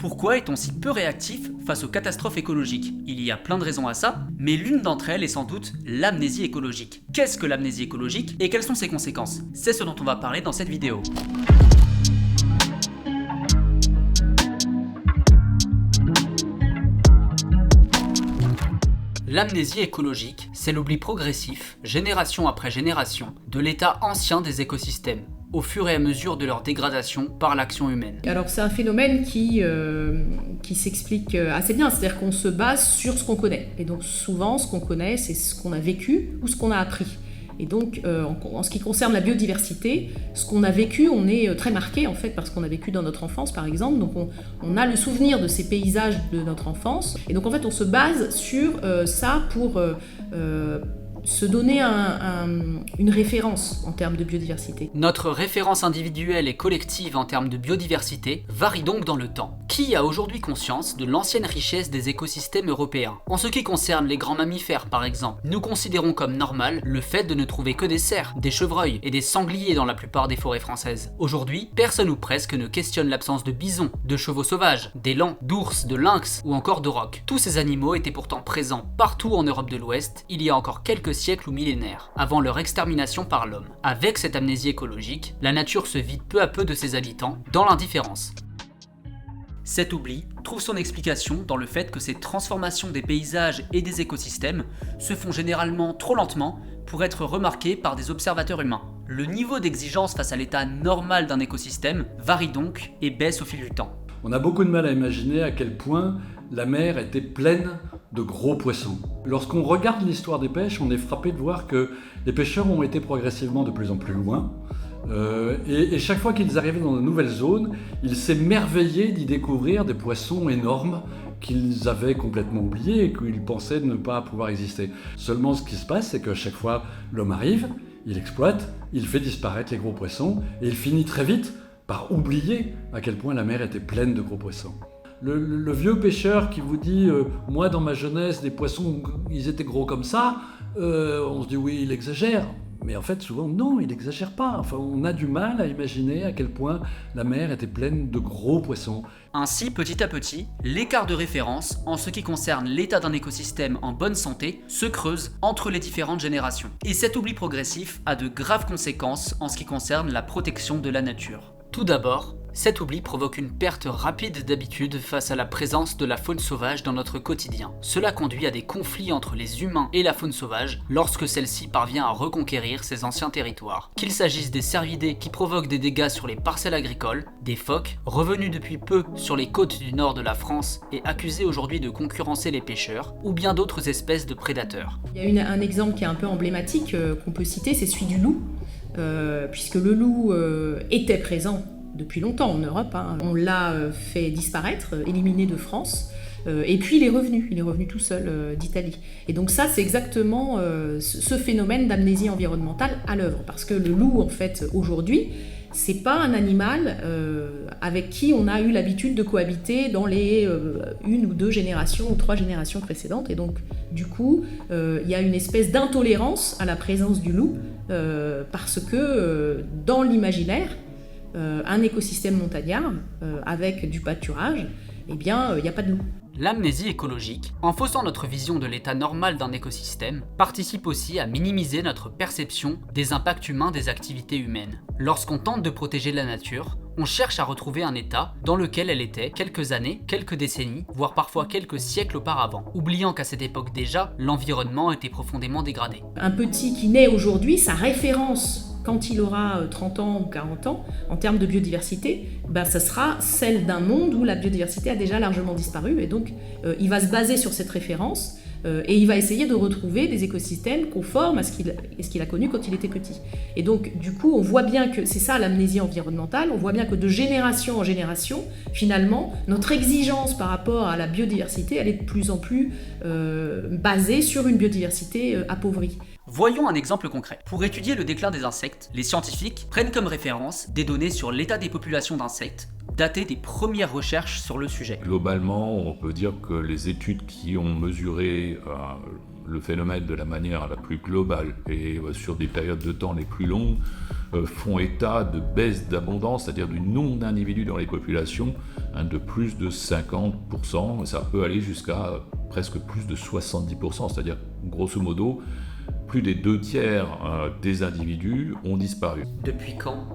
Pourquoi est-on si peu réactif face aux catastrophes écologiques? Il y a plein de raisons à ça, mais l'une d'entre elles est sans doute l'amnésie écologique. Qu'est-ce que l'amnésie écologique et quelles sont ses conséquences? C'est ce dont on va parler dans cette vidéo. L'amnésie écologique, c'est l'oubli progressif, génération après génération, de l'état ancien des écosystèmes, au fur et à mesure de leur dégradation par l'action humaine. Alors c'est un phénomène qui s'explique assez bien, c'est-à-dire qu'on se base sur ce qu'on connaît. Et donc souvent ce qu'on connaît, c'est ce qu'on a vécu ou ce qu'on a appris. Et donc en ce qui concerne la biodiversité, ce qu'on a vécu, on est très marqué en fait par ce qu'on a vécu dans notre enfance par exemple. Donc on a le souvenir de ces paysages de notre enfance. Et donc en fait on se base sur ça pour se donner une référence en termes de biodiversité. Notre référence individuelle et collective en termes de biodiversité varie donc dans le temps. Qui a aujourd'hui conscience de l'ancienne richesse des écosystèmes européens? En ce qui concerne les grands mammifères par exemple, nous considérons comme normal le fait de ne trouver que des cerfs, des chevreuils et des sangliers dans la plupart des forêts françaises. Aujourd'hui, personne ou presque ne questionne l'absence de bisons, de chevaux sauvages, d'élands, d'ours, de lynx ou encore d'aurochs. Tous ces animaux étaient pourtant présents partout en Europe de l'Ouest il y a encore quelques siècles ou millénaires, avant leur extermination par l'homme. Avec cette amnésie écologique, la nature se vide peu à peu de ses habitants, dans l'indifférence. Cet oubli trouve son explication dans le fait que ces transformations des paysages et des écosystèmes se font généralement trop lentement pour être remarquées par des observateurs humains. Le niveau d'exigence face à l'état normal d'un écosystème varie donc et baisse au fil du temps. On a beaucoup de mal à imaginer à quel point la mer était pleine de gros poissons. Lorsqu'on regarde l'histoire des pêches, on est frappé de voir que les pêcheurs ont été progressivement de plus en plus loin. Et chaque fois qu'ils arrivaient dans de nouvelles zones, ils s'émerveillaient d'y découvrir des poissons énormes qu'ils avaient complètement oubliés et qu'ils pensaient ne pas pouvoir exister. Seulement ce qui se passe, c'est qu'à chaque fois l'homme arrive, il exploite, il fait disparaître les gros poissons et il finit très vite par oublier à quel point la mer était pleine de gros poissons. Le vieux pêcheur qui vous dit « moi dans ma jeunesse, les poissons, ils étaient gros comme ça », on se dit « oui, il exagère ». Mais en fait, souvent, non, il n'exagère pas. Enfin, on a du mal à imaginer à quel point la mer était pleine de gros poissons. Ainsi, petit à petit, l'écart de référence en ce qui concerne l'état d'un écosystème en bonne santé se creuse entre les différentes générations. Et cet oubli progressif a de graves conséquences en ce qui concerne la protection de la nature. Tout d'abord, cet oubli provoque une perte rapide d'habitude face à la présence de la faune sauvage dans notre quotidien. Cela conduit à des conflits entre les humains et la faune sauvage lorsque celle-ci parvient à reconquérir ses anciens territoires. Qu'il s'agisse des cervidés qui provoquent des dégâts sur les parcelles agricoles, des phoques, revenus depuis peu sur les côtes du nord de la France et accusés aujourd'hui de concurrencer les pêcheurs, ou bien d'autres espèces de prédateurs. Il y a un exemple qui est un peu emblématique qu'on peut citer, c'est celui du loup, puisque le loup était présent depuis longtemps en Europe, hein. On l'a fait disparaître, éliminé de France, et puis il est revenu tout seul d'Italie. Et donc ça, c'est exactement ce phénomène d'amnésie environnementale à l'œuvre, parce que le loup, en fait, aujourd'hui, c'est pas un animal avec qui on a eu l'habitude de cohabiter dans les une ou deux générations ou trois générations précédentes, et donc du coup, il y a une espèce d'intolérance à la présence du loup, parce que dans l'imaginaire, un écosystème montagnard avec du pâturage, eh bien, il n'y a pas de loup. L'amnésie écologique, en faussant notre vision de l'état normal d'un écosystème, participe aussi à minimiser notre perception des impacts humains des activités humaines. Lorsqu'on tente de protéger la nature, on cherche à retrouver un état dans lequel elle était quelques années, quelques décennies, voire parfois quelques siècles auparavant, oubliant qu'à cette époque déjà, l'environnement était profondément dégradé. Un petit qui naît aujourd'hui, sa référence quand il aura 30 ans ou 40 ans, en termes de biodiversité, ça sera celle d'un monde où la biodiversité a déjà largement disparu, et donc il va se baser sur cette référence et il va essayer de retrouver des écosystèmes conformes à ce qu'il a connu quand il était petit. Et donc du coup, on voit bien que c'est ça l'amnésie environnementale, on voit bien que de génération en génération, finalement, notre exigence par rapport à la biodiversité, elle est de plus en plus basée sur une biodiversité appauvrie. Voyons un exemple concret. Pour étudier le déclin des insectes, les scientifiques prennent comme référence des données sur l'état des populations d'insectes, datées des premières recherches sur le sujet. Globalement, on peut dire que les études qui ont mesuré le phénomène de la manière la plus globale et sur des périodes de temps les plus longues font état de baisse d'abondance, c'est-à-dire du nombre d'individus dans les populations, de plus de 50%, ça peut aller jusqu'à presque plus de 70%, c'est-à-dire grosso modo, plus des 2/3 des individus ont disparu. Depuis quand ?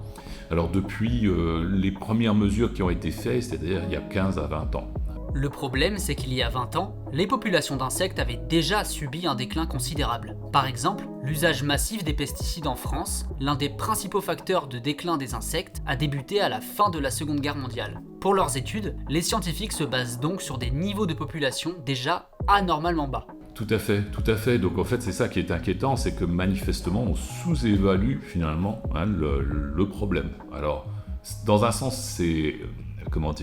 Alors depuis les premières mesures qui ont été faites, c'est-à-dire il y a 15 à 20 ans. Le problème, c'est qu'il y a 20 ans, les populations d'insectes avaient déjà subi un déclin considérable. Par exemple, l'usage massif des pesticides en France, l'un des principaux facteurs de déclin des insectes, a débuté à la fin de la Seconde Guerre mondiale. Pour leurs études, les scientifiques se basent donc sur des niveaux de population déjà anormalement bas. Tout à fait. Donc en fait, c'est ça qui est inquiétant, c'est que manifestement, on sous-évalue finalement le problème. Alors, dans un sens, c'est...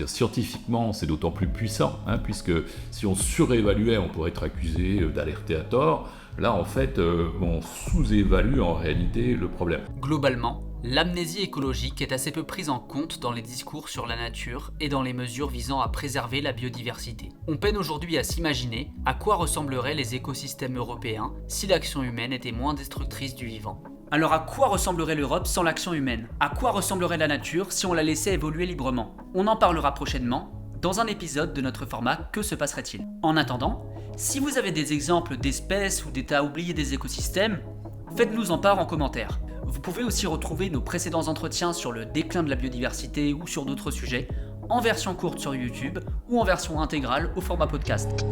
scientifiquement, c'est d'autant plus puissant, puisque si on surévaluait, on pourrait être accusé d'alerter à tort. Là, en fait, on sous-évalue en réalité le problème. Globalement, l'amnésie écologique est assez peu prise en compte dans les discours sur la nature et dans les mesures visant à préserver la biodiversité. On peine aujourd'hui à s'imaginer à quoi ressembleraient les écosystèmes européens si l'action humaine était moins destructrice du vivant. Alors à quoi ressemblerait l'Europe sans l'action humaine ? À quoi ressemblerait la nature si on la laissait évoluer librement ? On en parlera prochainement dans un épisode de notre format Que se passerait-il ? En attendant, si vous avez des exemples d'espèces ou d'états oubliés des écosystèmes, faites-nous en part en commentaire. Vous pouvez aussi retrouver nos précédents entretiens sur le déclin de la biodiversité ou sur d'autres sujets en version courte sur YouTube ou en version intégrale au format podcast.